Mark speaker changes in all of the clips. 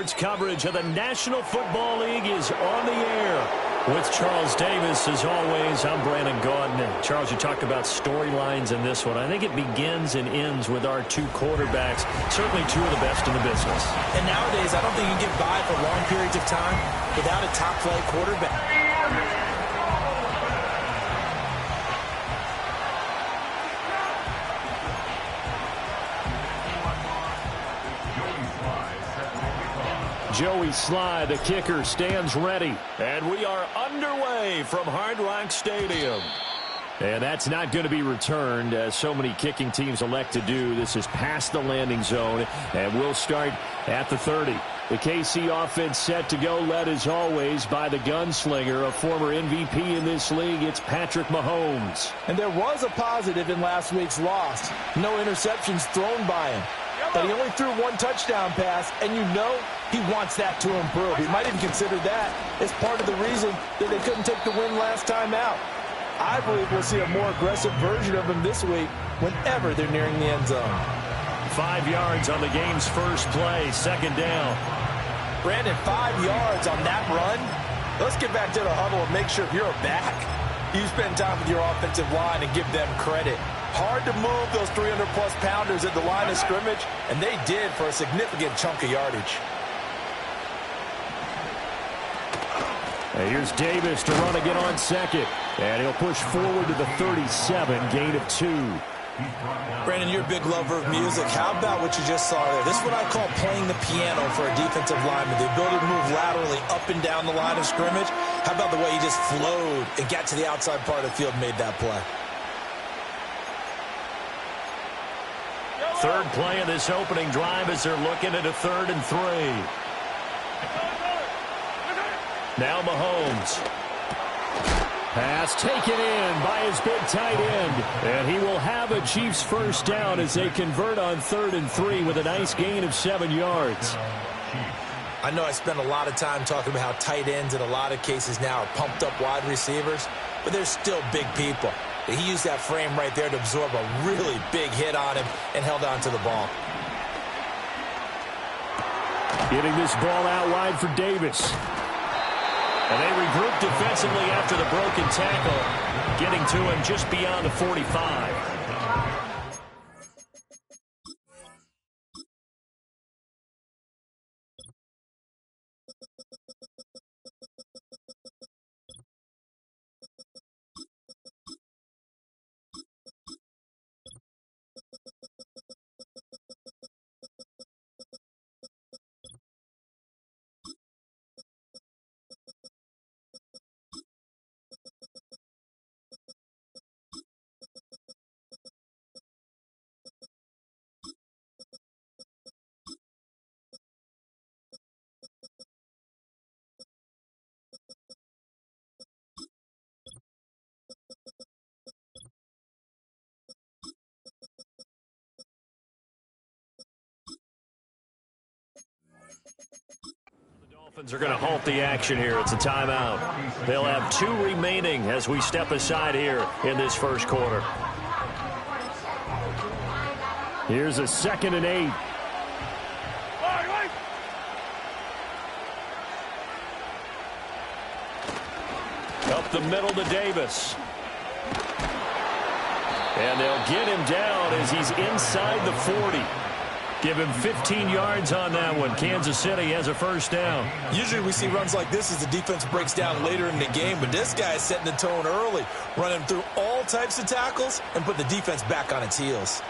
Speaker 1: Sports coverage of the National Football League is on the air. With Charles Davis, as always, I'm Brandon Gaudin. And Charles, you talked about storylines in this one. I think it begins and ends with our two quarterbacks, certainly two of the best in the business.
Speaker 2: And nowadays, I don't think you can get by for long periods of time without a top-flight quarterback.
Speaker 1: Joey Sly, the kicker, stands ready. And we are underway from Hard Rock Stadium. And that's not going to be returned, as so many kicking teams elect to do. This is past the landing zone, and we'll start at the 30. The KC offense set to go, led as always by the gunslinger, a former MVP in this league. It's Patrick Mahomes.
Speaker 2: And there was a positive in last week's loss. No interceptions thrown by him. But he only threw one touchdown pass, and you know he wants that to improve. He might even consider that as part of the reason that they couldn't take the win last time out. I believe we'll see a more aggressive version of him this week whenever they're nearing the end zone.
Speaker 1: 5 yards on the game's first play, second down.
Speaker 2: Brandon, 5 yards on that run? Let's get back to the huddle and make sure you're back. You spend time with your offensive line and give them credit. Hard to move those 300-plus pounders at the line of scrimmage, and they did for a significant chunk of yardage.
Speaker 1: And here's Davis to run again on second. And he'll push forward to the 37, gain of 2.
Speaker 2: Brandon, you're a big lover of music. How about what you just saw there? This is what I call playing the piano for a defensive lineman. The ability to move laterally up and down the line of scrimmage. How about the way he just flowed and got to the outside part of the field and made that play?
Speaker 1: Third play of this opening drive as they're looking at a 3rd and 3. Now Mahomes. Pass taken in by his big tight end. And he will have a Chiefs first down as they convert on 3rd and 3 with a nice gain of 7 yards.
Speaker 2: I know I spent a lot of time talking about how tight ends in a lot of cases now are pumped up wide receivers, but they're still big people. He used that frame right there to absorb a really big hit on him and held on to the ball.
Speaker 1: Getting this ball out wide for Davis. And they regroup defensively after the broken tackle, getting to him just beyond the 45. Dolphins are going to halt the action here. It's a timeout. They'll have 2 remaining as we step aside here in this first quarter. Here's a 2nd and 8. Up the middle to Davis. And they'll get him down as he's inside the 40. Give him 15 yards on that one. Kansas City has a first down.
Speaker 2: Usually we see runs like this as the defense breaks down later in the game, but this guy is setting the tone early, running through all types of tackles and put the defense back on its heels.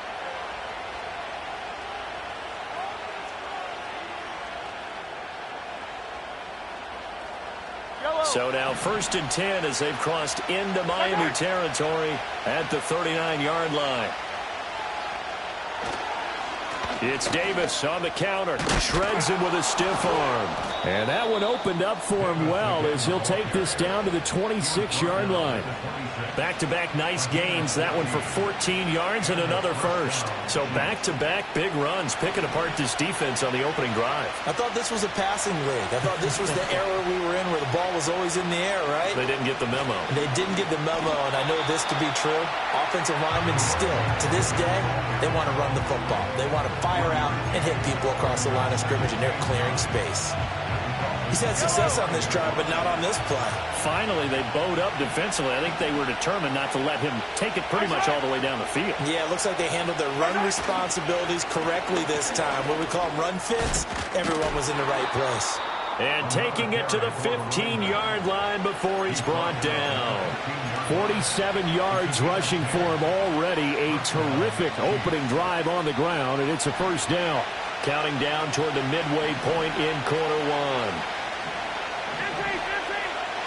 Speaker 1: So now 1st and 10 as they've crossed into Miami territory at the 39-yard line. It's Davis on the counter. Shreds him with a stiff arm. And that one opened up for him well as he'll take this down to the 26-yard line. Back-to-back nice gains. That one for 14 yards and another first. So back-to-back big runs, picking apart this defense on the opening drive.
Speaker 2: I thought this was a passing league. I thought this was the era we were in where the ball was always in the air, right?
Speaker 1: They didn't get the memo.
Speaker 2: They didn't get the memo, and I know this to be true. Offensive linemen still, to this day, they want to run the football. They want to fight fire out and hit people across the line of scrimmage, and they're clearing space. He's had success on this drive, but not on this play.
Speaker 1: Finally, they bowed up defensively. I think they were determined not to let him take it pretty much all the way down the field.
Speaker 2: Yeah, it looks like they handled their run responsibilities correctly this time. What we call them run fits, everyone was in the right place.
Speaker 1: And taking it to the 15-yard line before he's brought down. 47 yards rushing for him already. A terrific opening drive on the ground, and it's a first down. Counting down toward the midway point in quarter one.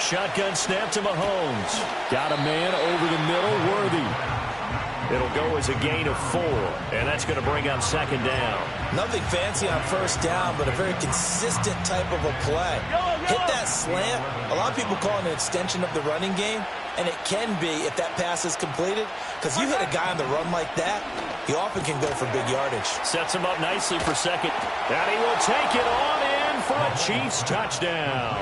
Speaker 1: Shotgun snap to Mahomes. Got a man over the middle, Worthy. It'll go as a gain of 4, and that's going to bring up second down.
Speaker 2: Nothing fancy on first down, but a very consistent type of a play. Hit that slant. A lot of people call it an extension of the running game, and it can be if that pass is completed, because you hit a guy on the run like that, he often can go for big yardage.
Speaker 1: Sets him up nicely for second, and he will take it on in for a Chiefs touchdown.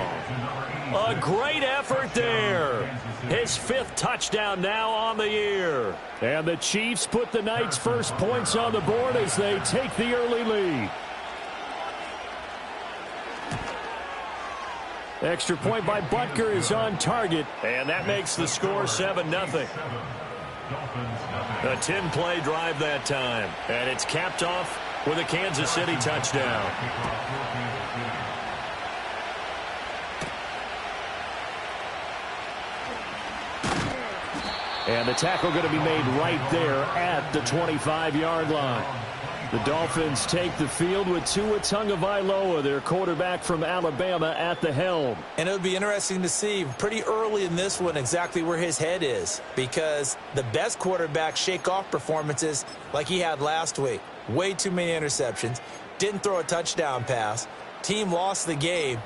Speaker 1: A great effort there. His 5th touchdown now on the year. And the Chiefs put the Knights' first points on the board as they take the early lead. Extra point by Butker is on target, and that makes the score 7-0. A 10-play drive that time, and it's capped off with a Kansas City touchdown. And the tackle going to be made right there at the 25-yard line. The Dolphins take the field with Tua Tagovailoa, their quarterback from Alabama, at the helm.
Speaker 2: And it would be interesting to see pretty early in this one exactly where his head is, because the best quarterbacks shake off performances like he had last week. Way too many interceptions. Didn't throw a touchdown pass. Team lost the game.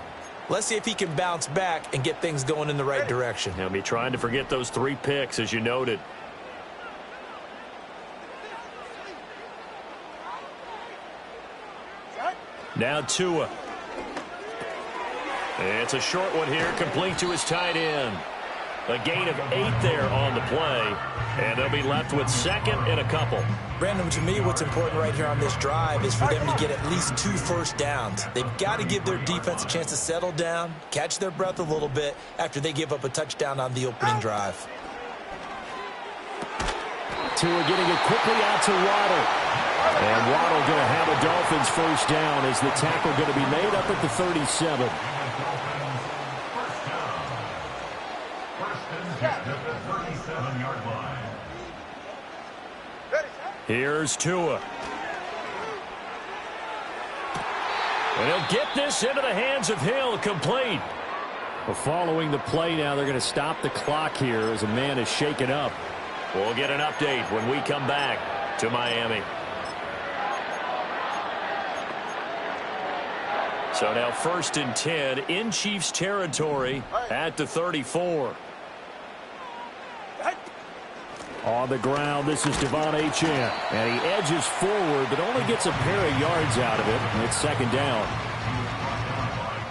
Speaker 2: Let's see if he can bounce back and get things going in the right direction.
Speaker 1: He'll be trying to forget those 3 picks, as you noted. Now Tua. It's a short one here, complete to his tight end. A gain of 8 there on the play, and they'll be left with second and a couple.
Speaker 2: Brandon, to me, what's important right here on this drive is for them to get at least 2 first downs. They've got to give their defense a chance to settle down, catch their breath a little bit after they give up a touchdown on the opening drive.
Speaker 1: Tua getting it quickly out to Waddle. And Waddle going to have a Dolphins first down as the tackle going to be made up at the 37. Here's Tua. And he'll get this into the hands of Hill, complete. Well, following the play now, they're going to stop the clock here as a man is shaken up. We'll get an update when we come back to Miami. So now 1st and 10 in Chiefs territory at the 34. On the ground, this is Devon Achane. And he edges forward, but only gets a pair of yards out of it. And it's second down.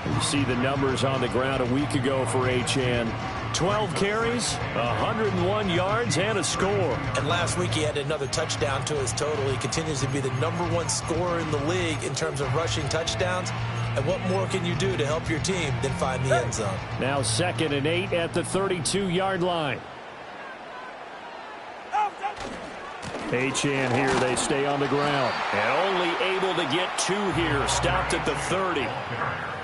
Speaker 1: You see the numbers on the ground a week ago for Achane. 12 carries, 101 yards, and a score.
Speaker 2: And last week he had another touchdown to his total. He continues to be the #1 scorer in the league in terms of rushing touchdowns. And what more can you do to help your team than find the end zone?
Speaker 1: Now 2nd and 8 at the 32-yard line. Achane here, they stay on the ground. And only able to get 2 here, stopped at the 30.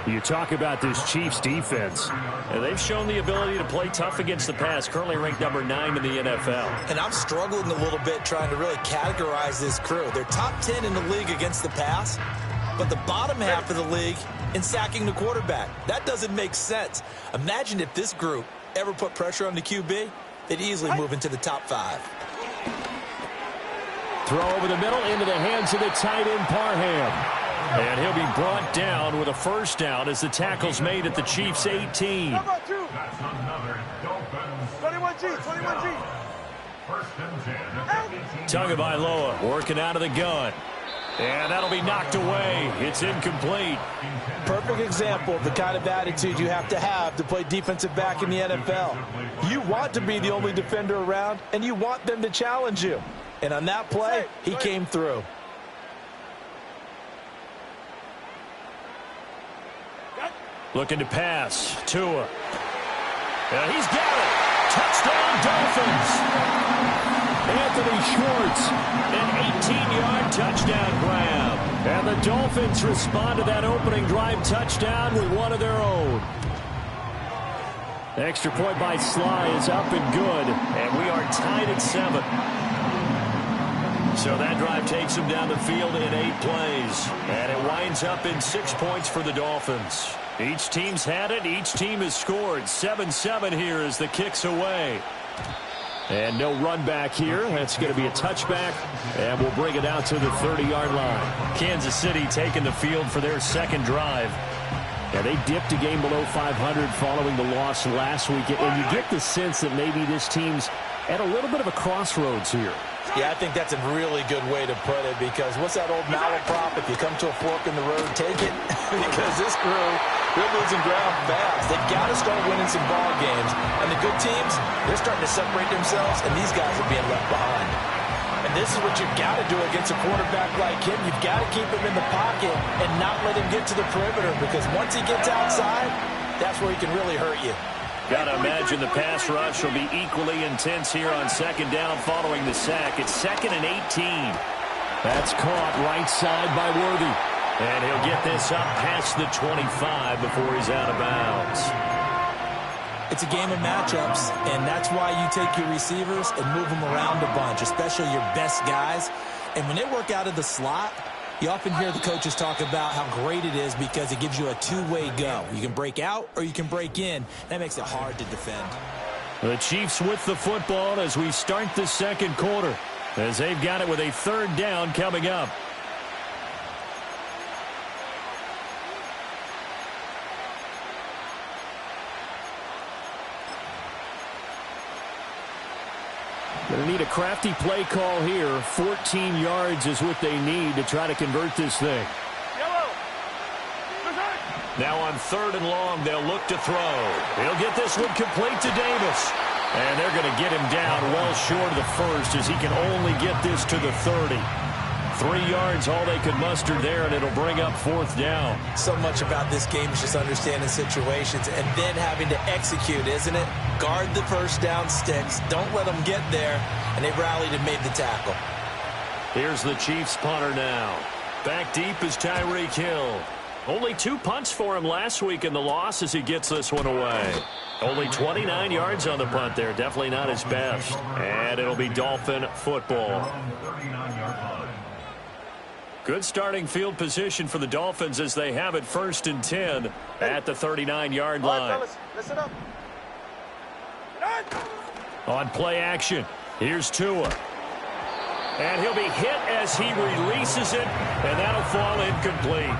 Speaker 1: You talk about this Chiefs defense. And they've shown the ability to play tough against the pass, currently ranked #9 in the NFL.
Speaker 2: And I'm struggling a little bit trying to really categorize this crew. They're top 10 in the league against the pass, but the bottom half of the league in sacking the quarterback. That doesn't make sense. Imagine if this group ever put pressure on the QB, they'd easily move into the top 5.
Speaker 1: Throw over the middle into the hands of the tight end, Parham. And he'll be brought down with a first down as the tackle's made at the Chiefs' 18.
Speaker 3: 21G.
Speaker 1: Tagovailoa working out of the gun. And that'll be knocked away. It's incomplete.
Speaker 2: Perfect example of the kind of attitude you have to play defensive back in the NFL. You want to be the only defender around, and you want them to challenge you. And on that play, he came through.
Speaker 1: Looking to pass. Tua. He's got it. Touchdown, Dolphins. Anthony Schwartz, an 18-yard touchdown grab. And the Dolphins respond to that opening drive touchdown with one of their own. Extra point by Sly is up and good, and we are tied at 7. So that drive takes them down the field in 8 plays, and it winds up in 6 points for the Dolphins. Each team's had it. Each team has scored. 7-7 here as the kick's away. And no run back here. That's going to be a touchback, and we'll bring it out to the 30-yard line. Kansas City taking the field for their second drive. Yeah, they dipped a game below 500 following the loss last week, and you get the sense that maybe this team's at a little bit of a crossroads here.
Speaker 2: Yeah, I think that's a really good way to put it, because what's that old malaprop? If you come to a fork in the road, take it. Because this crew, they're losing ground fast. They've got to start winning some ball games. And the good teams, they're starting to separate themselves, and these guys are being left behind. And this is what you've got to do against a quarterback like him. You've got to keep him in the pocket and not let him get to the perimeter, because once he gets outside, that's where he can really hurt you.
Speaker 1: Got to imagine the pass rush will be equally intense here on second down following the sack. It's 2nd and 18. That's caught right side by Worthy. And he'll get this up past the 25 before he's out of bounds.
Speaker 2: It's a game of matchups, and that's why you take your receivers and move them around a bunch, especially your best guys. And when they work out of the slot, you often hear the coaches talk about how great it is because it gives you a two-way go. You can break out or you can break in. That makes it hard to defend.
Speaker 1: The Chiefs with the football as we start the second quarter, as they've got it with a 3rd down coming up. Going to need a crafty play call here. 14 yards is what they need to try to convert this thing. Now on 3rd and long, they'll look to throw. He'll get this one complete to Davis. And they're going to get him down well short of the first as he can only get this to the 30. 3 yards, all they could muster there, and it'll bring up 4th down.
Speaker 2: So much about this game is just understanding situations and then having to execute, isn't it? Guard the first down sticks. Don't let them get there. And they rallied and made the tackle.
Speaker 1: Here's the Chiefs punter now. Back deep is Tyreek Hill. Only 2 punts for him last week in the loss as he gets this one away. Only 29 yards on the punt there. Definitely not his best. And it'll be Dolphin football. Good starting field position for the Dolphins as they have it 1st and 10 at the 39-yard line.
Speaker 3: All right, fellas, listen up.
Speaker 1: On play action, here's Tua. And he'll be hit as he releases it, and that'll fall incomplete.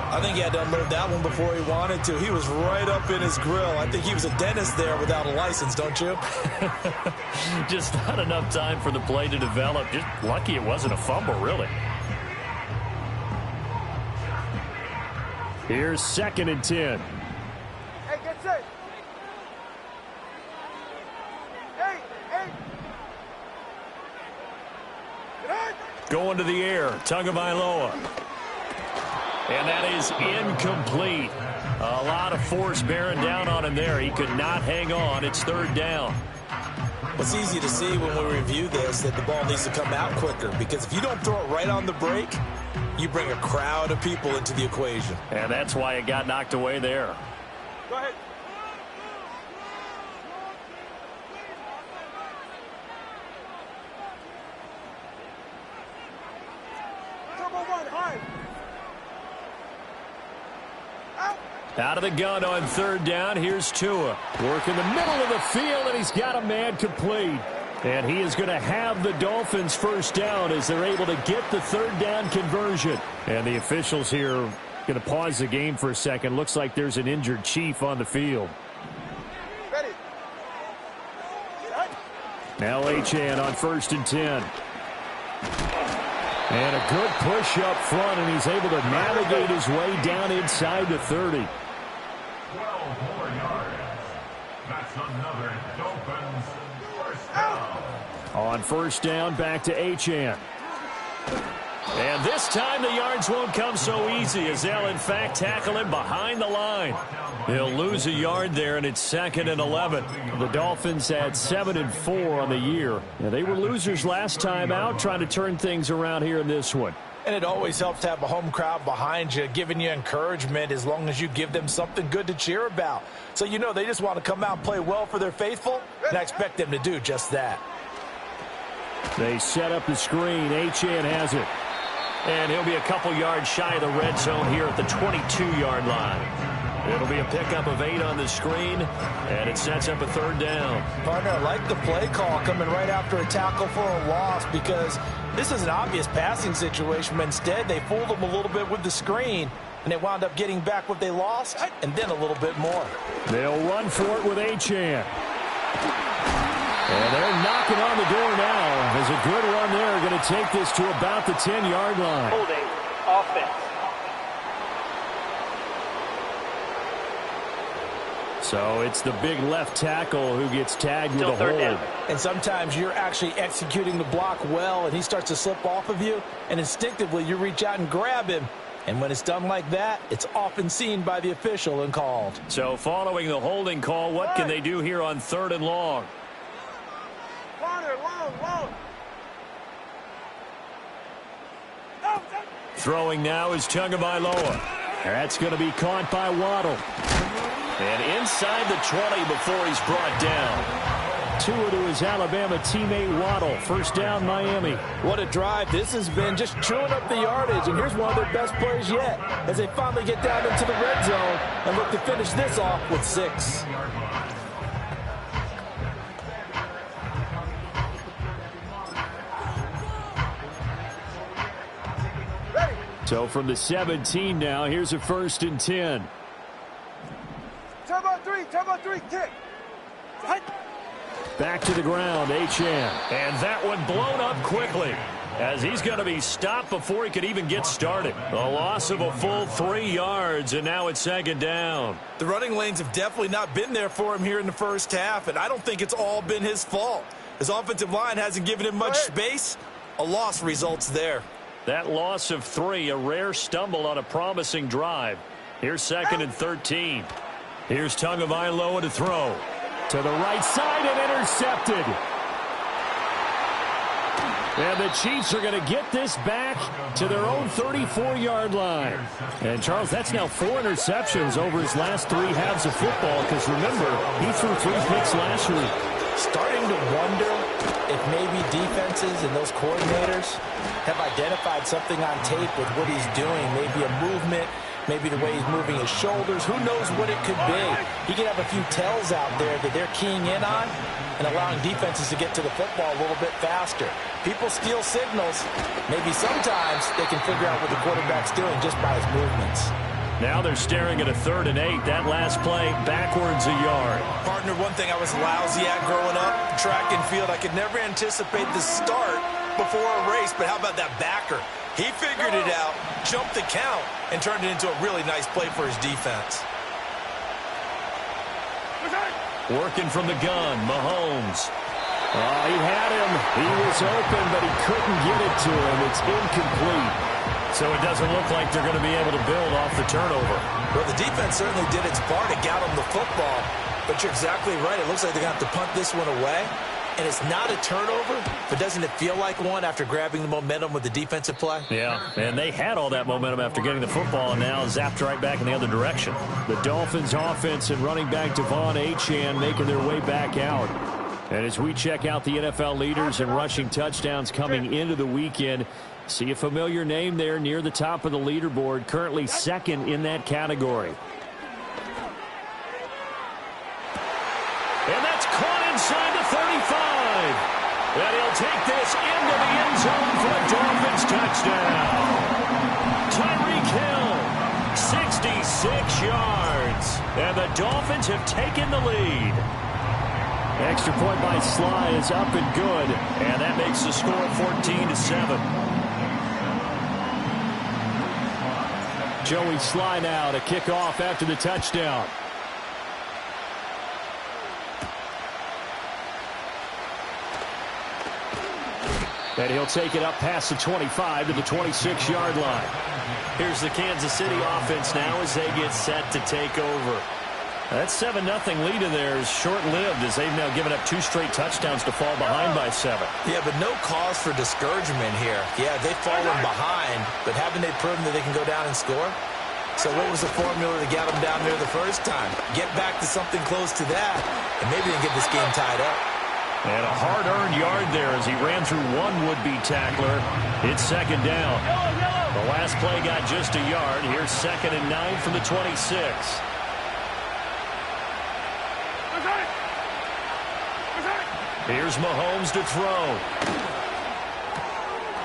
Speaker 2: I think he had to unload that one before he wanted to. He was right up in his grill. I think he was a dentist there without a license, don't you?
Speaker 1: Just not enough time for the play to develop. Just lucky it wasn't a fumble, really. Here's 2nd and 10.
Speaker 3: Hey, get set. Hey.
Speaker 1: Going to the air, Tagovailoa. And that is incomplete. A lot of force bearing down on him there. He could not hang on. It's 3rd down.
Speaker 2: It's easy to see when we review this that the ball needs to come out quicker, because if you don't throw it right on the break, you bring a crowd of people into the equation.
Speaker 1: And that's why it got knocked away there.
Speaker 3: Go ahead. Turbo 1, high.
Speaker 1: Out of the gun on 3rd down. Here's Tua. Work in the middle of the field, and he's got a man complete. And he is going to have the Dolphins 1st down as they're able to get the 3rd down conversion. And the officials here are going to pause the game for a second. Looks like there's an injured Chief on the field.
Speaker 3: Ready.
Speaker 1: Now Achane on 1st and 10. And a good push up front, and he's able to navigate his way down inside the 30.
Speaker 4: 12 more yards. That's another Dolphins first down.
Speaker 1: On 1st down, back to Achane. And this time the yards won't come so easy as they'll, in fact, tackle him behind the line. He'll lose a yard there, and it's 2nd and 11. The Dolphins had 7-4 on the year. And they were losers last time out, trying to turn things around here in this one.
Speaker 2: And it always helps to have a home crowd behind you, giving you encouragement as long as you give them something good to cheer about. So you know they just want to come out and play well for their faithful, and I expect them to do just that.
Speaker 1: They set up the screen. Achane has it. And he'll be a couple yards shy of the red zone here at the 22-yard line. It'll be a pickup of 8 on the screen, and it sets up a 3rd down.
Speaker 2: Partner, I like the play call coming right after a tackle for a loss because this is an obvious passing situation, but instead they fooled them a little bit with the screen, and they wound up getting back what they lost and then a little bit more.
Speaker 1: They'll run for it with Achane. And they're knocking on the door now. There's a good run there. Going to take this to about the 10-yard line.
Speaker 5: Holding offense.
Speaker 1: So it's the big left tackle who gets tagged with a hold.
Speaker 5: Down.
Speaker 2: And sometimes you're actually executing the block well, and he starts to slip off of you, and instinctively you reach out and grab him. And when it's done like that, it's often seen by the official and called.
Speaker 1: So following the holding call, what can they do here on 3rd and long?
Speaker 3: Long.
Speaker 1: Throwing now is Tagovailoa. That's going to be caught by Waddle. And inside the 20 before he's brought down. Tua to his Alabama teammate Waddle. 1st down, Miami.
Speaker 2: What a drive this has been, just chewing up the yardage. And here's one of their best plays yet as they finally get down into the red zone and look to finish this off with 6.
Speaker 1: So from the 17 now, here's a 1st and 10.
Speaker 3: Turbo 3, kick.
Speaker 1: Back to the ground, Achane. And that one blown up quickly as he's going to be stopped before he could even get started. A loss of a full 3 yards, and now it's 2nd down.
Speaker 2: The running lanes have definitely not been there for him here in the first half, and I don't think it's all been his fault. His offensive line hasn't given him much space. A loss results there.
Speaker 1: That loss of 3, a rare stumble on a promising drive. Here's 2nd and 13. Here's Tagovailoa to throw. To the right side and intercepted. And the Chiefs are going to get this back to their own 34-yard line. And, Charles, that's now 4 interceptions over his last 3 halves of football because, remember, he threw 3 picks last week.
Speaker 2: Starting to wonder if maybe defenses and those coordinators have identified something on tape with what he's doing, maybe a movement, maybe the way he's moving his shoulders. Who knows what it could be? He could have a few tells out there that they're keying in on and allowing defenses to get to the football a little bit faster. People steal signals. Maybe sometimes they can figure out what the quarterback's doing just by his movements.
Speaker 1: Now they're staring at a 3rd and 8. That last play, backwards a yard.
Speaker 2: Partner, one thing I was lousy at growing up, track and field, I could never anticipate the start before a race, but how about that backer? He figured it out, jumped the count, and turned it into a really nice play for his defense.
Speaker 1: Working from the gun, Mahomes. Oh, he had him. He was open, but he couldn't get it to him. It's incomplete. So it doesn't look like they're going to be able to build off the turnover.
Speaker 2: Well, the defense certainly did its part to get them the football. But you're exactly right. It looks like they're going to have to punt this one away. And it's not a turnover, but doesn't it feel like one after grabbing the momentum with the defensive play?
Speaker 1: Yeah, and they had all that momentum after getting the football and now zapped right back in the other direction. The Dolphins offense and running back Devon Achane making their way back out. And as we check out the NFL leaders and rushing touchdowns coming into the weekend, see a familiar name there near the top of the leaderboard, currently 2nd in that category. And that's caught inside the 35. And he'll take this into the end zone for a Dolphins touchdown. Tyreek Hill, 66 yards. And the Dolphins have taken the lead. Extra point by Sly is up and good. And that makes the score 14-7. Joey Sly now to kick off after the touchdown. And he'll take it up past the 25 to the 26-yard line.
Speaker 5: Here's the Kansas City offense now as they get set to take over.
Speaker 1: That 7-0 lead in there is short-lived as they've now given up 2 straight touchdowns to fall behind by 7.
Speaker 2: Yeah, but no cause for discouragement here. Yeah, they've fallen behind, but haven't they proven that they can go down and score? So what was the formula to get them down there the first time? Get back to something close to that, and maybe they can get this game tied up.
Speaker 1: And a hard-earned yard there as he ran through one would-be tackler. It's second down. The last play got just a yard. Here's 2nd and 9 from the 26. Here's Mahomes to throw.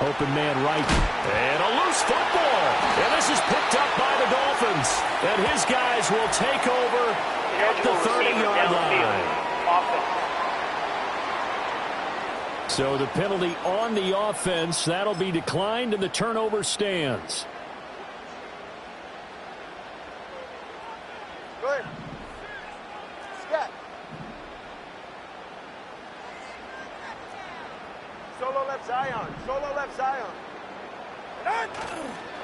Speaker 1: Open man right. And a loose football. And this is picked up by the Dolphins. And his guys will take over at the 30-yard line. So the penalty on the offense, that'll be declined, and the turnover stands.
Speaker 3: Good. Scat. Solo left Zion. Solo left Zion.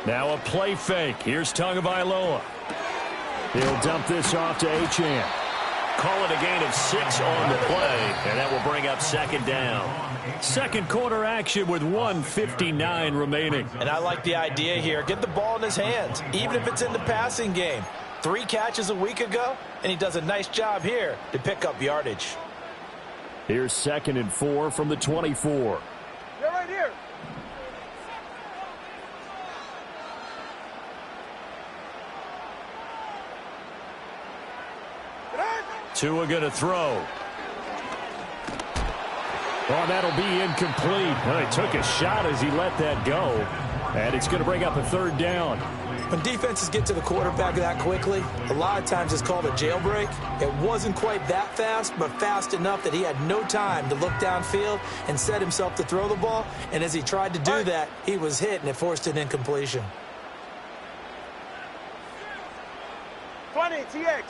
Speaker 1: Now a play fake. Here's Tagovailoa. He'll dump this off to Achane. Call it a gain of 6 on the play, and that will bring up second down. Second quarter action with 1:59 remaining.
Speaker 2: And I like the idea here. Get the ball in his hands, even if it's in the passing game. 3 catches a week ago, and he does a nice job here to pick up yardage.
Speaker 1: Here's 2nd and 4 from the 24.
Speaker 3: You're right here.
Speaker 1: Tua going to throw. Oh, that'll be incomplete. Well, he took a shot as he let that go. And it's going to bring up a 3rd down.
Speaker 2: When defenses get to the quarterback that quickly, a lot of times it's called a jailbreak. It wasn't quite that fast, but fast enough that he had no time to look downfield and set himself to throw the ball. And as he tried to do that, he was hit, and it forced an incompletion.
Speaker 3: 20, TX.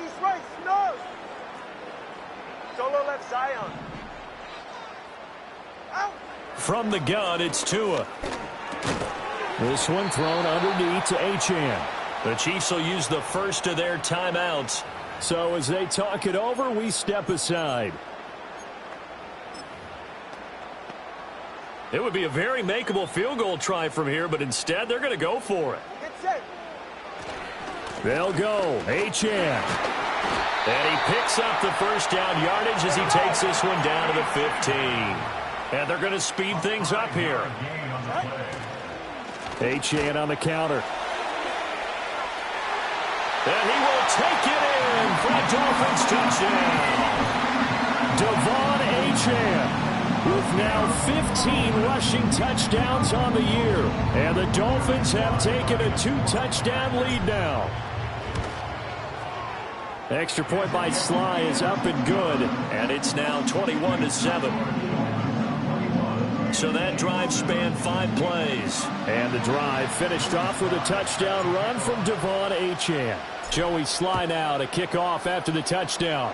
Speaker 3: East right, snow. Solo left Zion. Out.
Speaker 1: From the gun, it's Tua. This one thrown underneath to Achane. The Chiefs will use the first of their timeouts. So as they talk it over, we step aside. It would be a very makeable field goal try from here, but instead they're going to go for it.
Speaker 3: Get set.
Speaker 1: They'll go. Achane. And he picks up the first down yardage as he takes this one down to the 15. And they're going to speed things up here. Achane on the counter. And he will take it in for a Dolphins touchdown. Devon Achane with now 15 rushing touchdowns on the year. And the Dolphins have taken a 2-touchdown lead now. Extra point by Sly is up and good. And it's now 21-7. So that drive spanned 5 plays. And the drive finished off with a touchdown run from Devon Achane. Joey Sly now to kick off after the touchdown.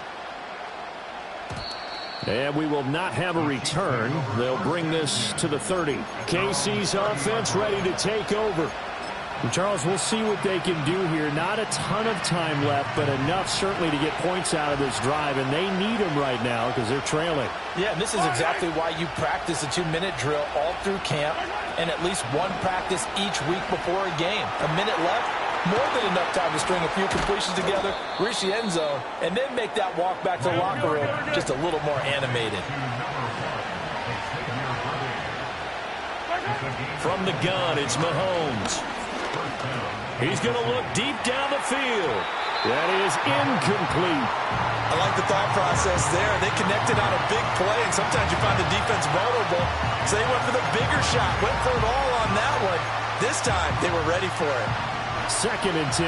Speaker 1: And we will not have a return. They'll bring this to the 30. KC's offense ready to take over. And Charles, we'll see what they can do here. Not a ton of time left, but enough certainly to get points out of this drive. And they need them right now because they're trailing.
Speaker 2: Yeah, and this is exactly why you practice a 2-minute drill all through camp and at least one practice each week before a game. A minute left, more than enough time to string a few completions together, reach the end zone, and then make that walk back to the locker room just a little more animated.
Speaker 1: From the gun, it's Mahomes. He's going to look deep down the field. That is incomplete.
Speaker 2: I like the thought process there. They connected on a big play, and sometimes you find the defense vulnerable. So they went for the bigger shot, went for it all on that one. This time, they were ready for it.
Speaker 1: 2nd and 10.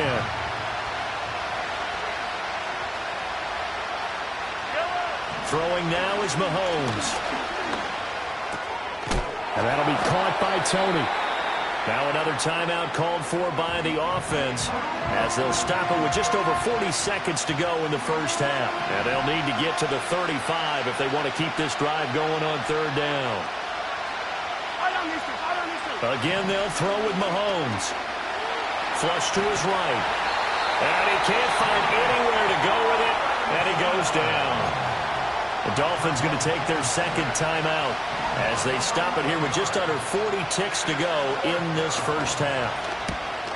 Speaker 1: Throwing now is Mahomes. And that'll be caught by Tony. Now another timeout called for by the offense as they'll stop it with just over 40 seconds to go in the first half. And they'll need to get to the 35 if they want to keep this drive going on third down. Again, they'll throw with Mahomes. Flush to his right. And he can't find anywhere to go with it, and he goes down. The Dolphins going to take their second timeout as they stop it here with just under 40 ticks to go in this first half.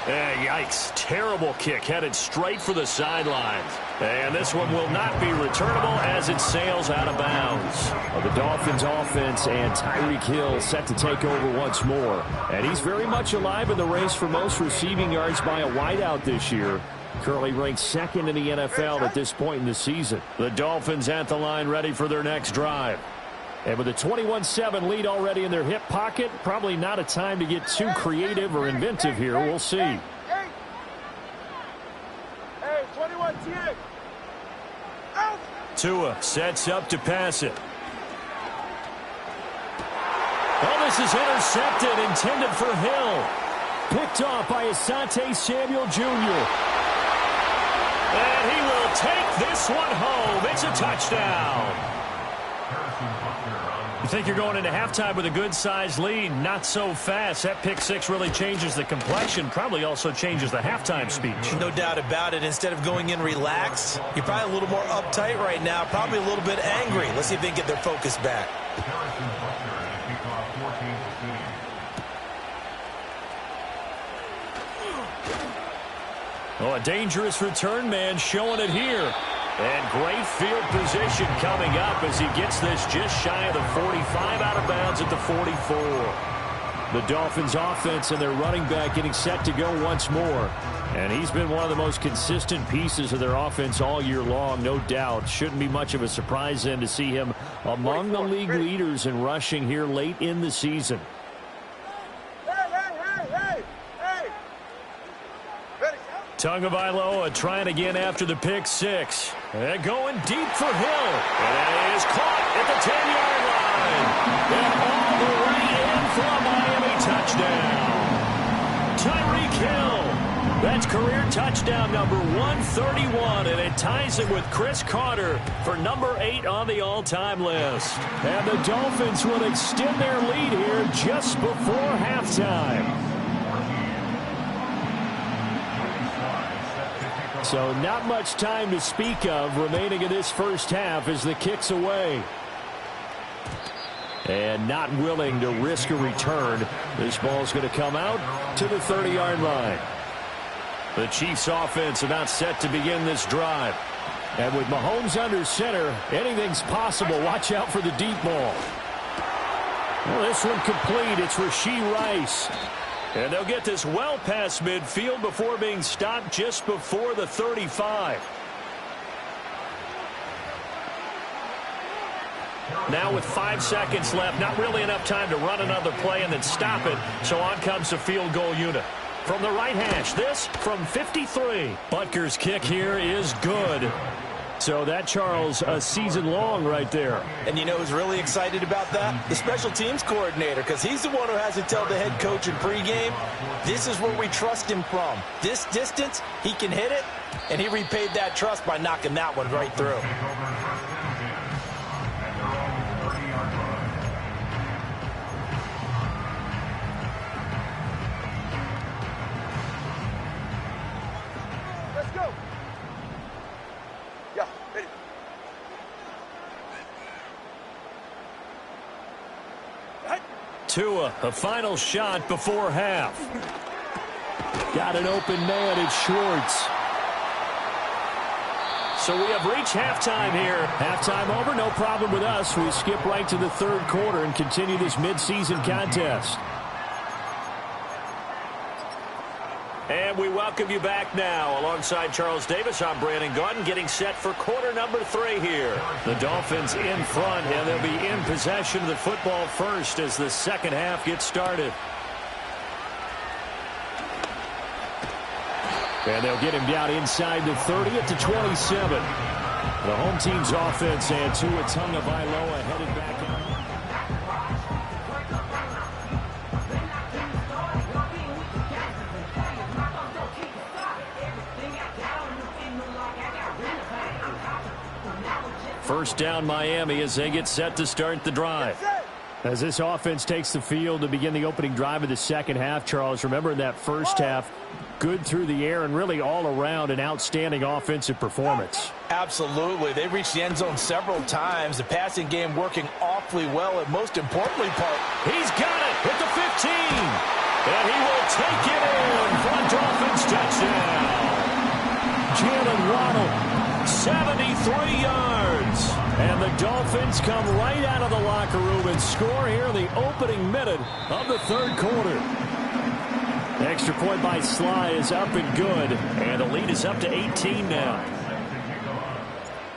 Speaker 1: Yikes. Terrible kick headed straight for the sidelines. And this one will not be returnable as it sails out of bounds.
Speaker 6: The Dolphins offense and Tyreek Hill set to take over once more. And he's very much alive in the race for most receiving yards by a wideout this year. Currently ranked second in the NFL at this point in the season.
Speaker 1: The Dolphins at the line ready for their next drive.
Speaker 6: And with a 21-7 lead already in their hip pocket, probably not a time to get too creative or inventive here. We'll see.
Speaker 3: Hey, 21 TX. Out.
Speaker 1: Tua sets up to pass it. Oh, this is intercepted, intended for Hill.
Speaker 6: Picked off by Asante Samuel Jr.
Speaker 1: And he will take this one home. It's a touchdown. You think you're going into halftime with a good-sized lead? Not so fast. That pick six really changes the complexion, probably also changes the halftime speech.
Speaker 2: No doubt about it. Instead of going in relaxed, you're probably a little more uptight right now, probably a little bit angry. Let's see if they can get their focus back.
Speaker 1: Oh, a dangerous return man showing it here. And great field position coming up as he gets this just shy of the 45 out of bounds at the 44.
Speaker 6: The Dolphins offense and their running back getting set to go once more. And he's been one of the most consistent pieces of their offense all year long, no doubt. Shouldn't be much of a surprise then to see him among the league leaders in rushing here late in the season.
Speaker 1: Tagovailoa trying again after the pick six. And going deep for Hill. And it is caught at the 10-yard line. And all the way in for a Miami touchdown. Tyreek Hill. That's career touchdown number 131. And it ties it with Chris Carter for number 8 on the all-time list.
Speaker 6: And the Dolphins will extend their lead here just before halftime. So not much time to speak of remaining in this first half as the kick's away. And not willing to risk a return. This ball's going to come out to the 30-yard line.
Speaker 1: The Chiefs offense about set to begin this drive.
Speaker 6: And with Mahomes under center, anything's possible. Watch out for the deep ball. Well, this one complete. It's Rashee Rice.
Speaker 1: And they'll get this well past midfield before being stopped just before the 35. Now with 5 seconds left, not really enough time to run another play and then stop it. So on comes the field goal unit. From the right hash, this from 53. Butker's kick here is good.
Speaker 6: So that, Charles, a season long right there.
Speaker 2: And you know who's really excited about that? The special teams coordinator, because he's the one who has to tell the head coach in pregame, this is where we trust him from. This distance, he can hit it, and he repaid that trust by knocking that one right through.
Speaker 3: Let's go. Yeah, ready.
Speaker 1: Tua, a final shot before half.
Speaker 6: Got an open man, it's Schwartz.
Speaker 1: So we have reached halftime here.
Speaker 6: Halftime over, no problem with us. We skip right to the third quarter and continue this midseason contest.
Speaker 1: And we welcome you back now. Alongside Charles Davis, I'm Brandon Gaudin, getting set for quarter number 3 here. The Dolphins in front, and they'll be in possession of the football first as the second half gets started.
Speaker 6: And they'll get him down inside the 30 at the 27. The home team's offense and Tua Tagovailoa headed back out.
Speaker 1: First down Miami as they get set to start the drive.
Speaker 6: As this offense takes the field to begin the opening drive of the second half, Charles, remember in that first half, good through the air and really all around an outstanding offensive performance.
Speaker 2: Absolutely. They reached the end zone several times. The passing game working awfully well, and most importantly,
Speaker 1: he's got it at the 15. And he will take it in for a Dolphins touchdown. Jalen Waddle, 73 yards. And the Dolphins come right out of the locker room and score here in the opening minute of the third quarter. Extra point by Sly is up and good. And the lead is up to 18 now.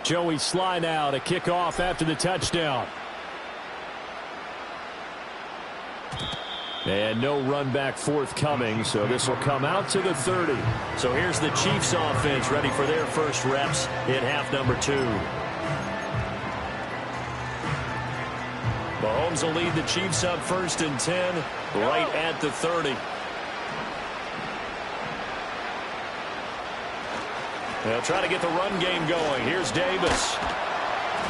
Speaker 1: Joey Sly now to kick off after the touchdown. And no run back forthcoming, so this will come out to the 30.
Speaker 5: So here's the Chiefs offense ready for their first reps in half number 2. Mahomes will lead the Chiefs up 1st and 10, right at the 30.
Speaker 1: They'll try to get the run game going. Here's Davis.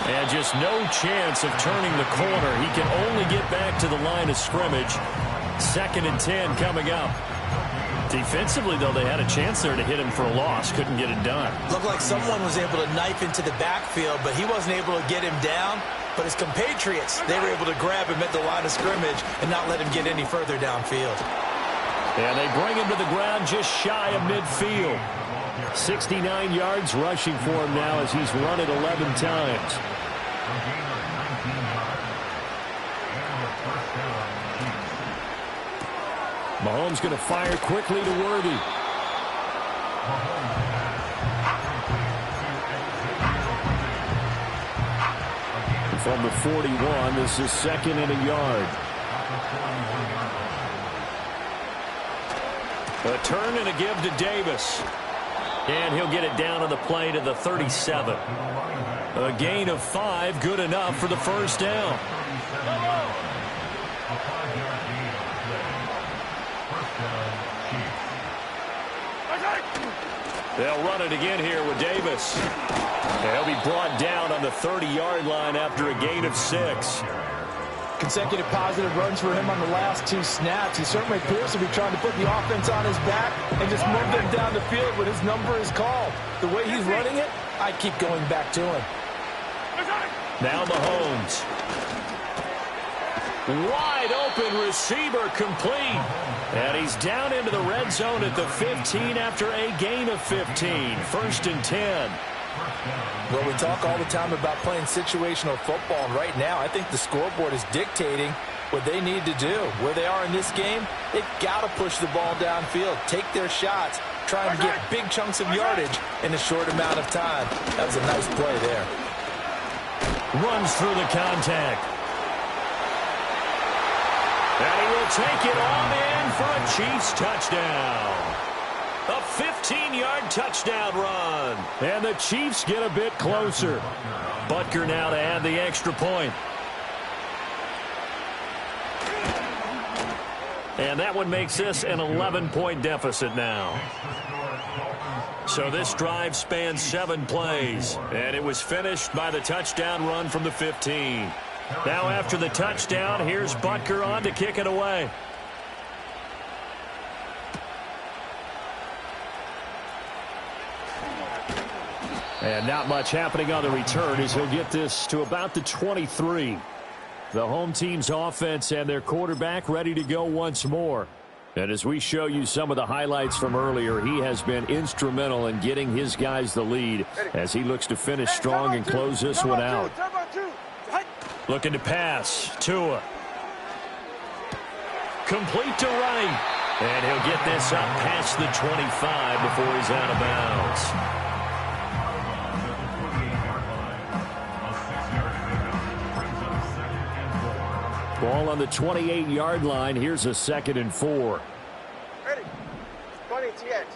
Speaker 1: And just no chance of turning the corner. He can only get back to the line of scrimmage. 2nd and 10 coming up. Defensively, though, they had a chance there to hit him for a loss. Couldn't get it done.
Speaker 2: looked like someone was able to knife into the backfield, but he wasn't able to get him down. But his compatriots, they were able to grab him at the line of scrimmage and not let him get any further downfield.
Speaker 1: And they bring him to the ground just shy of midfield. 69 yards rushing for him now as he's run it 11 times. Mahomes going to fire quickly to Worthy. From the 41, this is 2nd and a yard. A turn and a give to Davis. And he'll get it down on the play to the 37. A gain of 5, good enough for the first down. They'll run it again here with Davis. He'll be brought down on the 30-yard line after a gain of 6.
Speaker 2: Consecutive positive runs for him on the last 2 snaps. He certainly appears to be trying to put the offense on his back and just move them down the field when his number is called. The way he's running it, I keep going back to him.
Speaker 1: Now Mahomes. Wide open receiver complete. And he's down into the red zone at the 15 after a gain of 15. 1st and 10.
Speaker 2: Well, we talk all the time about playing situational football, and right now I think the scoreboard is dictating what they need to do. Where they are in this game, they've got to push the ball downfield, take their shots, trying to get big chunks of yardage in a short amount of time. That was a nice play there.
Speaker 1: Runs through the contact. And he will take it on in for a Chiefs touchdown. A 15-yard touchdown run. And the Chiefs get a bit closer. Butker now to add the extra point. And that one makes this an 11-point deficit now. So this drive spans 7 plays. And it was finished by the touchdown run from the 15. Now after the touchdown, here's Butker on to kick it away. And not much happening on the return as he'll get this to about the 23. The home team's offense and their quarterback ready to go once more. And as we show you some of the highlights from earlier, he has been instrumental in getting his guys the lead as he looks to finish strong and close this one out. Looking to pass. Tua. Complete to right. And he'll get this up past the 25 before he's out of bounds. Ball on the 28-yard line. Here's a 2nd and 4.
Speaker 3: Ready. 20 TX.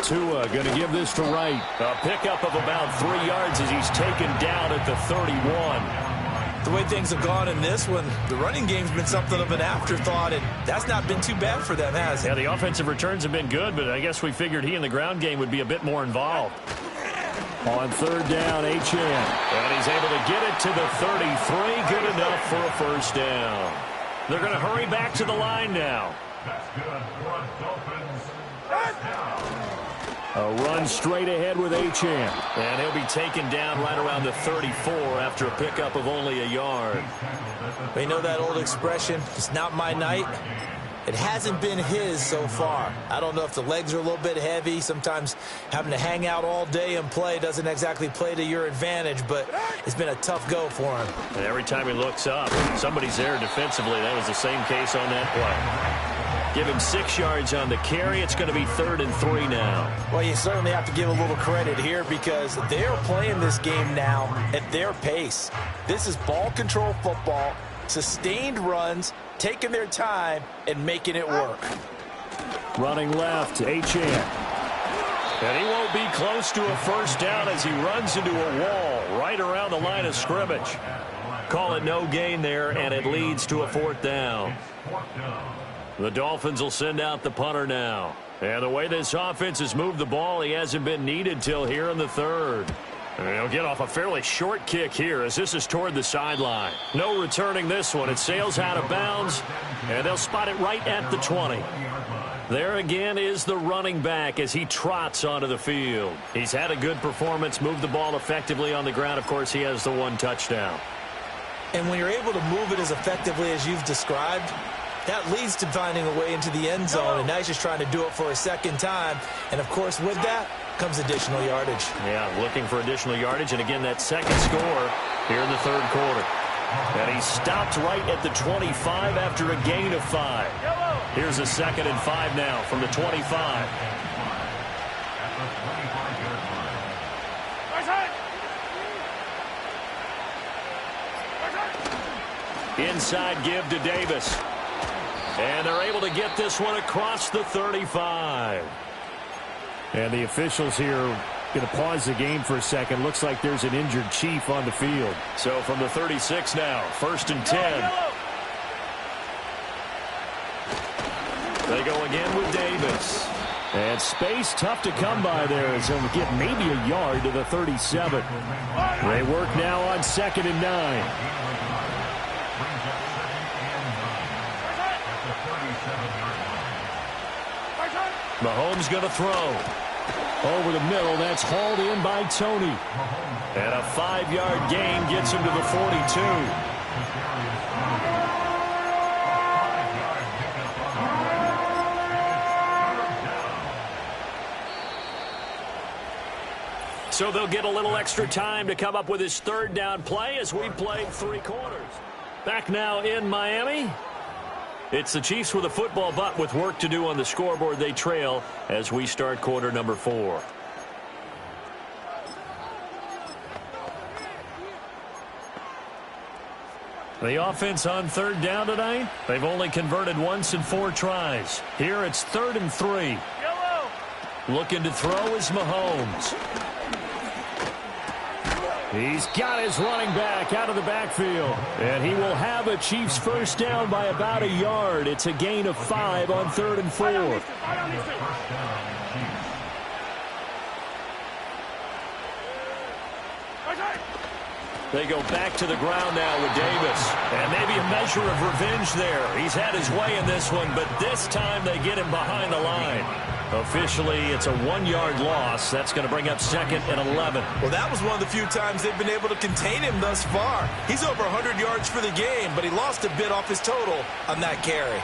Speaker 1: Tua going to give this to Wright. A pickup of about 3 yards as he's taken down at the 31.
Speaker 2: The way things have gone in this one, the running game's been something of an afterthought, and that's not been too bad for them, has it?
Speaker 6: Yeah, the offensive returns have been good, but I guess we figured he in the ground game would be a bit more involved. On third down, Achane. And he's able to get it to the 33. Good enough for a first down. They're going to hurry back to the line now.
Speaker 4: That's good for a Dolphins first down.
Speaker 6: A run straight ahead with Achane.
Speaker 5: And he'll be taken down right around the 34 after a pickup of only a yard.
Speaker 2: You know that old expression, it's not my night? It hasn't been his so far. I don't know if the legs are a little bit heavy. Sometimes having to hang out all day and play doesn't exactly play to your advantage, but it's been a tough go for him.
Speaker 5: And every time he looks up, somebody's there defensively. That was the same case on that play. Give him 6 yards on the carry. It's going to be 3rd and 3 now.
Speaker 2: Well, you certainly have to give a little credit here because they're playing this game now at their pace. This is ball control football, sustained runs, taking their time and making it work.
Speaker 6: Running left, Achane.
Speaker 5: And he won't be close to a first down as he runs into a wall right around the line of scrimmage. Call it no gain there, and it leads to a 4th down. The Dolphins will send out the punter now. And the way this offense has moved the ball, he hasn't been needed till here in the 3rd. And he'll get off a fairly short kick here as this is toward the sideline. No returning this one. It sails out of bounds, and they'll spot it right at the 20. There again is the running back as he trots onto the field. He's had a good performance, moved the ball effectively on the ground. Of course, he has the 1 touchdown.
Speaker 2: And when you're able to move it as effectively as you've described, that leads to finding a way into the end zone, and now he's just trying to do it for a second time. And, of course, with that comes additional yardage.
Speaker 5: Yeah, looking for additional yardage, and again, that second score here in the 3rd quarter. And he stopped right at the 25 after a gain of 5. Here's a 2nd and 5 now from the 25. Inside give to Davis. And they're able to get this one across the 35.
Speaker 6: And the officials here going to pause the game for a second. Looks like there's an injured Chief on the field.
Speaker 5: So from the 36 now, 1st and 10. They go again with Davis.
Speaker 6: And space tough to come by there as they'll get maybe a yard to the 37. They work now on 2nd and 9.
Speaker 5: Mahomes going to throw.
Speaker 6: Over the middle, that's hauled in by Tony.
Speaker 5: And a 5-yard gain gets him to the 42. So they'll get a little extra time to come up with his 3rd down play as we played 3 quarters. Back now in Miami. It's the Chiefs with a football, but with work to do on the scoreboard. They trail as we start quarter number 4. The offense on 3rd down tonight, they've only converted once in 4 tries. Here it's 3rd and 3. Looking to throw is Mahomes.
Speaker 6: He's got his running back out of the backfield. And he will have a Chiefs first down by about a yard. It's a gain of 5 on 3rd and 4.
Speaker 5: They go back to the ground now with Davis. And maybe a measure of revenge there. He's had his way in this one, but this time they get him behind the line. Officially, it's a 1-yard loss. That's going to bring up 2nd and 11.
Speaker 2: Well, that was one of the few times they've been able to contain him thus far. He's over 100 yards for the game, but he lost a bit off his total on that carry.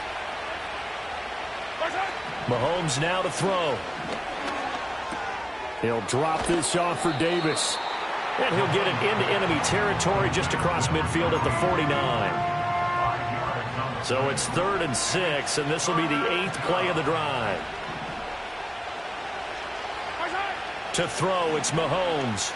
Speaker 5: Mahomes now to throw.
Speaker 6: He'll drop this off for Davis.
Speaker 5: And he'll get it into enemy territory just across midfield at the 49. So it's 3rd and 6, and this will be the 8th play of the drive. To throw, it's Mahomes.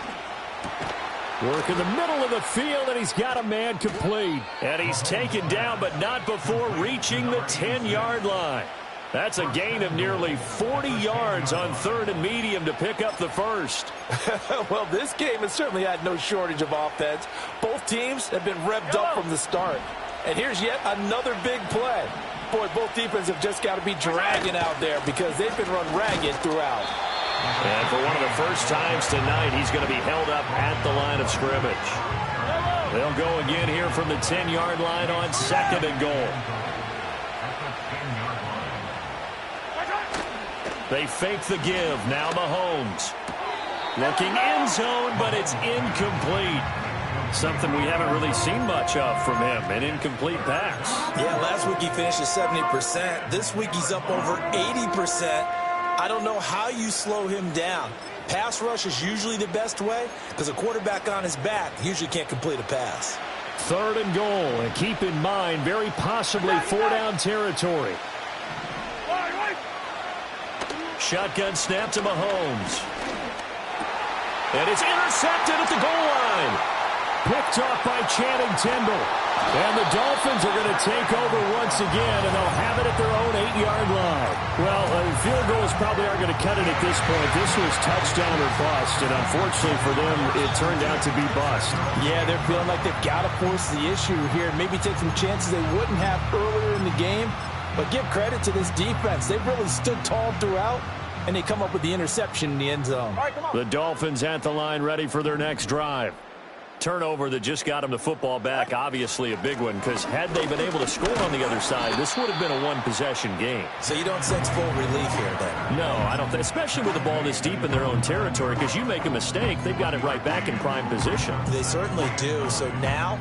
Speaker 6: Work in the middle of the field, and he's got a man complete.
Speaker 5: And he's taken down, but not before reaching the 10-yard line.
Speaker 1: That's a gain of nearly 40 yards on 3rd and medium to pick up the first.
Speaker 2: Well, this game has certainly had no shortage of offense. Both teams have been revved up from the start. And here's yet another big play. Boy, both defenses have just got to be dragging out there because they've been run ragged throughout.
Speaker 1: And for one of the first times tonight, he's going to be held up at the line of scrimmage. They'll go again here from the 10-yard line on 2nd and goal. They fake the give. Now Mahomes. Looking end zone, but it's incomplete. Something we haven't really seen much of from him, an incomplete pass.
Speaker 2: Yeah, last week he finished at 70%. This week he's up over 80%. I don't know how you slow him down. Pass rush is usually the best way because a quarterback on his back usually can't complete a pass.
Speaker 1: 3rd and goal, and keep in mind, very possibly 4-down territory. Shotgun snap to Mahomes. And it's intercepted at the goal line. Picked off by Channing Tindall. And the Dolphins are going to take over once again, and they'll have it at their own 8-yard line. Well, field goals probably aren't going to cut it at this point. This was touchdown or bust, and unfortunately for them, it turned out to be bust.
Speaker 2: Yeah, they're feeling like they've got to force the issue here and maybe take some chances they wouldn't have earlier in the game. But give credit to this defense. They've really stood tall throughout, and they come up with the interception in the end zone.
Speaker 3: All right, come on.
Speaker 1: The Dolphins at the line ready for their next drive. Turnover that just got them the football back, obviously a big one, because had they been able to score on the other side, this would have been a one-possession game.
Speaker 2: So you don't sense full relief here, then?
Speaker 1: No, I don't think, especially with the ball this deep in their own territory, because you make a mistake, they've got it right back in prime position.
Speaker 2: They certainly do. So now,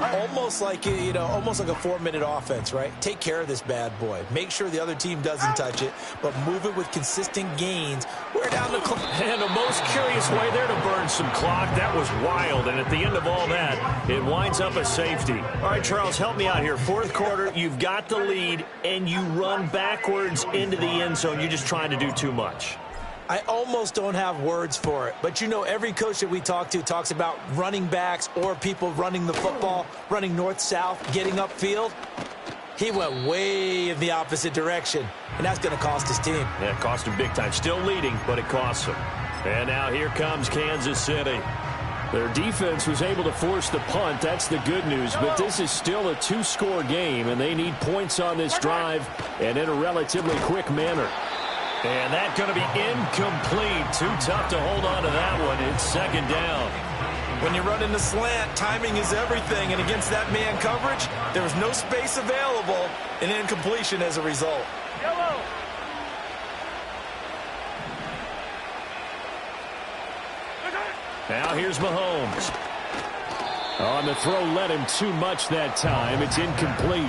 Speaker 2: almost like a 4-minute offense, right? Take care of this bad boy. Make sure the other team doesn't touch it, but move it with consistent gains. We're down the clock.
Speaker 1: And the most curious way there to burn some clock. That was wild, and at the end of all that, it winds up a safety. All right, Charles, help me out here. 4th quarter, you've got the lead, and you run backwards into the end zone. You're just trying to do too much.
Speaker 2: I almost don't have words for it. But, you know, every coach that we talk to talks about running backs or people running the football, running north-south, getting upfield. He went way in the opposite direction, and that's going to cost his team.
Speaker 1: Yeah, it cost him big time. Still leading, but it costs him. And now here comes Kansas City. Their defense was able to force the punt. That's the good news. But this is still a 2-score game, and they need points on this drive and in a relatively quick manner. And that's going to be incomplete. Too tough to hold on to that one. It's 2nd down.
Speaker 2: When you run in the slant, timing is everything. And against that man coverage, there was no space available, and incompletion as a result.
Speaker 3: Yellow.
Speaker 1: Now here's Mahomes. On the throw, led him too much that time. It's incomplete.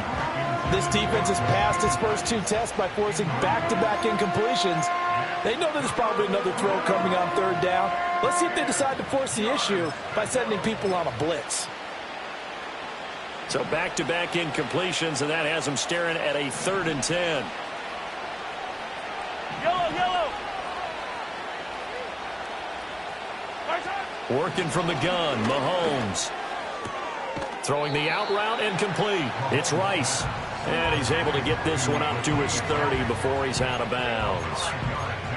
Speaker 2: This defense has passed its first 2 tests by forcing back-to-back incompletions. They know there's probably another throw coming on 3rd down. Let's see if they decide to force the issue by sending people on a blitz.
Speaker 1: So back-to-back incompletions, and that has them staring at a 3rd and 10.
Speaker 3: Yellow.
Speaker 1: Working from the gun, Mahomes. Throwing the out route, incomplete. It's Rice. And he's able to get this one up to his 30 before he's out of bounds.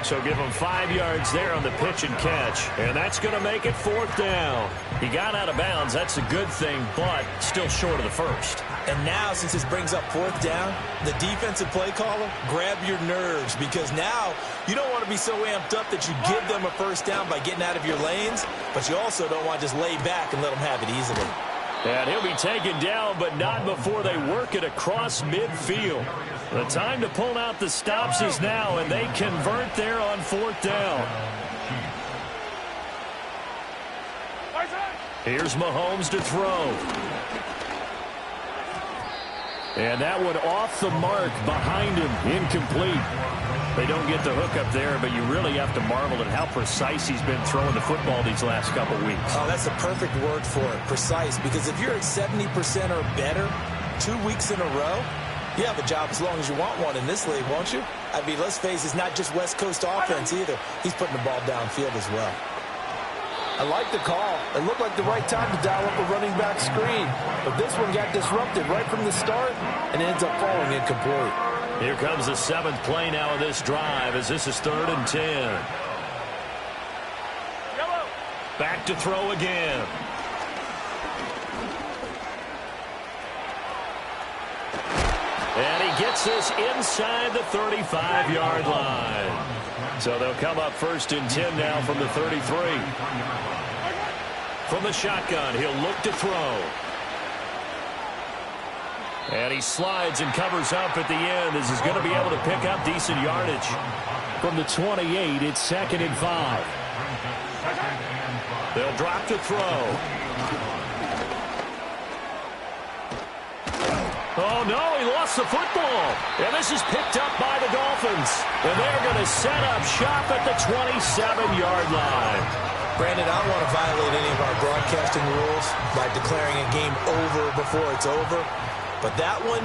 Speaker 1: So give him 5 yards there on the pitch and catch. And that's going to make it 4th down. He got out of bounds. That's a good thing, but still short of the first.
Speaker 2: And now, since this brings up 4th down, the defensive play caller, grab your nerves, because now you don't want to be so amped up that you give them a first down by getting out of your lanes, but you also don't want to just lay back and let them have it easily.
Speaker 1: And he'll be taken down, but not before they work it across midfield. The time to pull out the stops is now, and they convert there on 4th down. Here's Mahomes to throw. And that one off the mark behind him, incomplete. They don't get the hook up there, but you really have to marvel at how precise he's been throwing the football these last couple weeks.
Speaker 2: Oh, that's the perfect word for it, precise, because if you're at 70% or better 2 weeks in a row, you have a job as long as you want one in this league, won't you? I mean, let's face it, it's not just West Coast offense either. He's putting the ball downfield as well. I like the call. It looked like the right time to dial up a running back screen, but this one got disrupted right from the start and ends up falling incomplete.
Speaker 5: Here comes the 7th play now of this drive as this is 3rd and 10. Back to throw again. And he gets this inside the 35-yard line. So they'll come up 1st and 10 now from the 33. From the shotgun, he'll look to throw. And he slides and covers up at the end as he's going to be able to pick up decent yardage.
Speaker 6: From the 28, it's 2nd and 5.
Speaker 5: They'll drop to throw. Oh, no, he lost the football. And this is picked up by the Dolphins. And they're going to set up shop at the 27-yard line.
Speaker 2: Brandon, I don't want to violate any of our broadcasting rules by declaring a game over before it's over. But that one,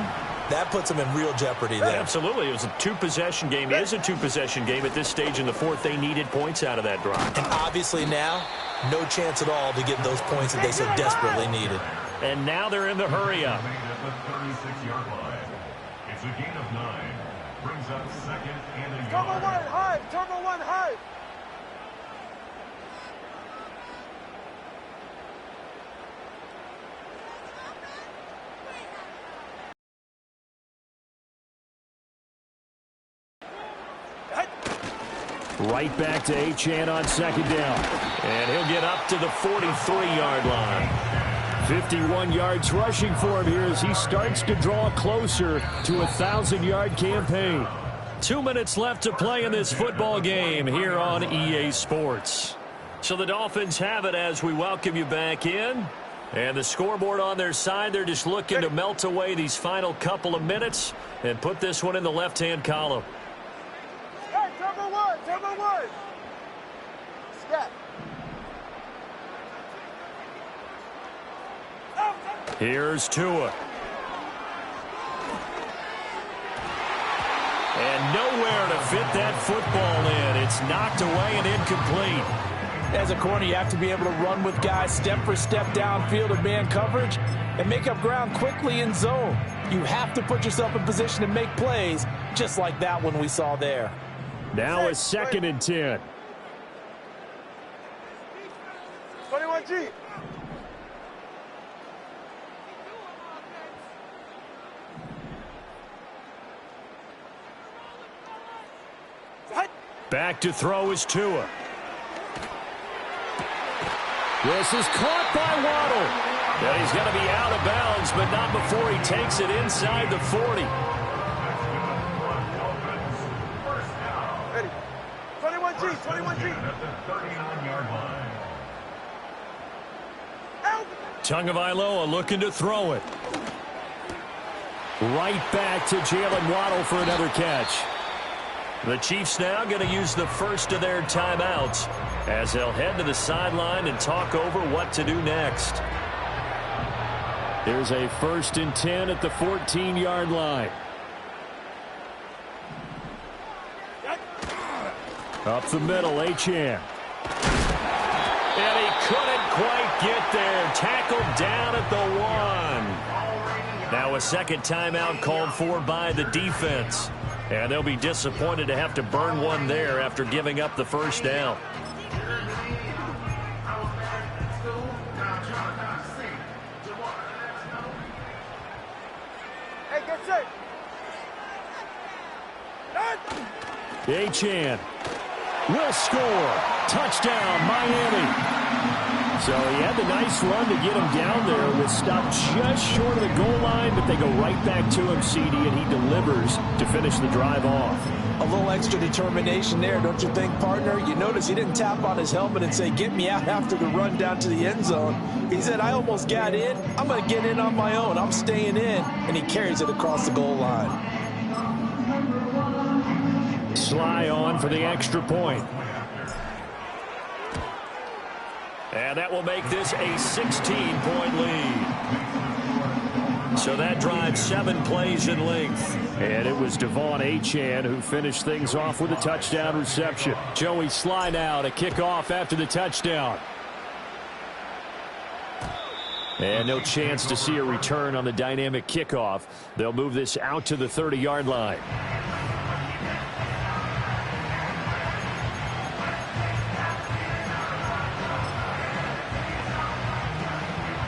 Speaker 2: that puts them in real jeopardy there.
Speaker 5: Absolutely. It was a two-possession game. It is a two-possession game at this stage in the 4th. They needed points out of that drive.
Speaker 2: And obviously now, no chance at all to get those points that they so desperately needed.
Speaker 5: And now they're in the hurry-up.
Speaker 4: It's a gain of 9. Brings up 2nd and a
Speaker 3: Turbo
Speaker 4: yard.
Speaker 3: 1 high. Turbo 1 high.
Speaker 6: Right back to Achane on 2nd down.
Speaker 5: And he'll get up to the 43-yard line.
Speaker 6: 51 yards rushing for him here as he starts to draw closer to a 1,000-yard campaign.
Speaker 5: 2 minutes left to play in this football game here on EA Sports. So the Dolphins have it as we welcome you back in. And the scoreboard on their side, they're just looking to melt away these final couple of minutes and put this one in the left-hand column.
Speaker 3: Hey, Turbo 1. Turbo 1. Step.
Speaker 5: Here's Tua. And nowhere to fit that football in. It's knocked away and incomplete.
Speaker 2: As a corner, you have to be able to run with guys step for step downfield of man coverage and make up ground quickly in zone. You have to put yourself in position to make plays, just like that one we saw there.
Speaker 6: Now a 2nd and 10.
Speaker 3: 21G.
Speaker 5: Back to throw is Tua.
Speaker 6: This is caught by Waddle.
Speaker 5: And he's going to be out of bounds, but not before he takes it inside the 40.
Speaker 3: Ready. 21G. 21G. Out.
Speaker 5: Tagovailoa looking to throw it.
Speaker 6: Right back to Jalen Waddle for another catch.
Speaker 5: The Chiefs now going to use the first of their timeouts as they'll head to the sideline and talk over what to do next.
Speaker 6: There's a 1st and 10 at the 14-yard line. Up the middle, Achane.
Speaker 5: And he couldn't quite get there. Tackled down at the 1. Now a second timeout called for by the defense. And they'll be disappointed to have to burn one there after giving up the first down.
Speaker 3: Hey, get set.
Speaker 6: Achane will score. Touchdown, Miami. So he had the nice run to get him down there. Was stopped just short of the goal line, but they go right back to him, CD, and he delivers to finish the drive off.
Speaker 2: A little extra determination there, don't you think, partner? You notice he didn't tap on his helmet and say, get me out after the run down to the end zone. He said, I almost got in. I'm going to get in on my own. I'm staying in. And he carries it across the goal line.
Speaker 6: Sly on for the extra point.
Speaker 5: And that will make this a 16-point lead. So that drives 7 plays in length.
Speaker 6: And it was Devon Achane who finished things off with a touchdown reception. Joey Sly now to kick off after the touchdown. And no chance to see a return on the dynamic kickoff. They'll move this out to the 30-yard line.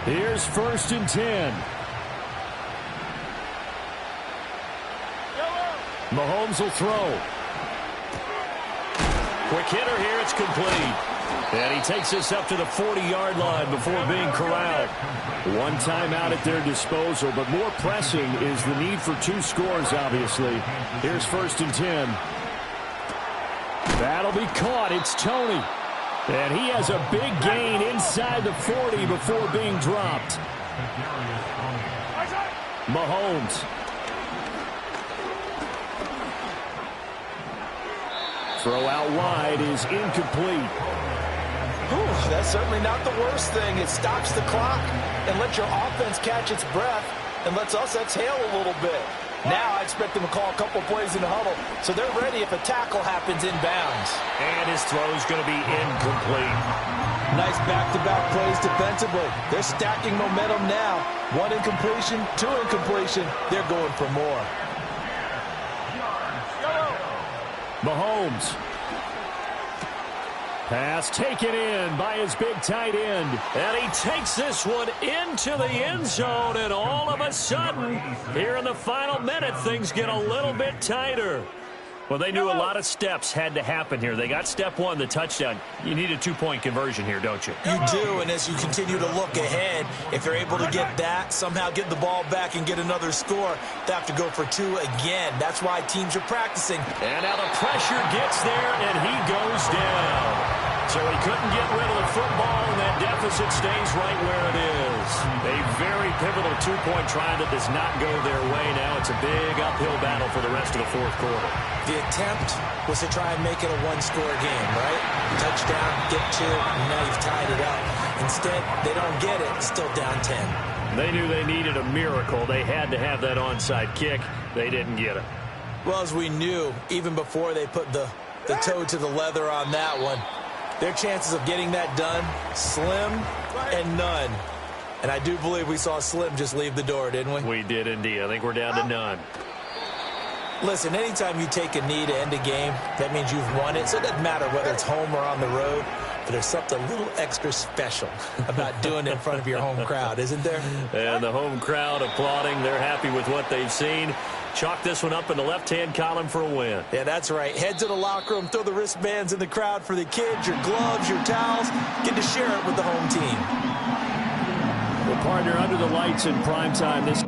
Speaker 6: Here's 1st and 10. Mahomes will throw.
Speaker 5: Quick hitter here. It's complete.
Speaker 6: And he takes this up to the 40-yard line before being corralled. One timeout at their disposal, but more pressing is the need for 2 scores, obviously. Here's 1st and 10. That'll be caught. It's Tony. And he has a big gain inside the 40 before being dropped. Mahomes. Throw out wide is incomplete.
Speaker 2: Whew, that's certainly not the worst thing. It stops the clock and lets your offense catch its breath and lets us exhale a little bit. Now I expect them to call a couple plays in the huddle, so they're ready if a tackle happens inbounds.
Speaker 5: And his throw's going to be incomplete.
Speaker 2: Nice back-to-back plays defensively. They're stacking momentum now. 1 incompletion, 2 incompletion. They're going for more.
Speaker 6: Mahomes. Pass taken in by his big tight end.
Speaker 5: And he takes this one into the end zone, and all of a sudden, here in the final minute, things get a little bit tighter. Well, they knew a lot of steps had to happen here. They got step 1, the touchdown. You need a 2-point conversion here, don't you?
Speaker 2: You do, and as you continue to look ahead, if they're able to get that, somehow get the ball back and get another score, they have to go for 2 again. That's why teams are practicing.
Speaker 5: And now the pressure gets there, and he goes down. So he couldn't get rid of the football, and that deficit stays right where it is.
Speaker 6: A very pivotal 2-point try that does not go their way. Now it's a big uphill battle for the rest of the 4th quarter.
Speaker 2: The attempt was to try and make it a 1-score game, right? Touchdown, get 2, and now you've tied it up. Instead, they don't get it, still down 10.
Speaker 6: They knew they needed a miracle. They had to have that onside kick. They didn't get it.
Speaker 2: Well, as we knew, even before they put the toe to the leather on that one, their chances of getting that done, slim and none. And I do believe we saw Slim just leave the door, didn't we?
Speaker 6: We did indeed. I think we're down to none.
Speaker 2: Listen, anytime you take a knee to end a game, that means you've won it. So it doesn't matter whether it's home or on the road. But there's something a little extra special about doing it in front of your home crowd, isn't there?
Speaker 6: And the home crowd applauding. They're happy with what they've seen. Chalk this one up in the left-hand column for a win.
Speaker 2: Yeah, that's right. Head to the locker room, throw the wristbands in the crowd for the kids, your gloves, your towels. Get to share it with the home team.
Speaker 6: Well, partner, under the lights in primetime this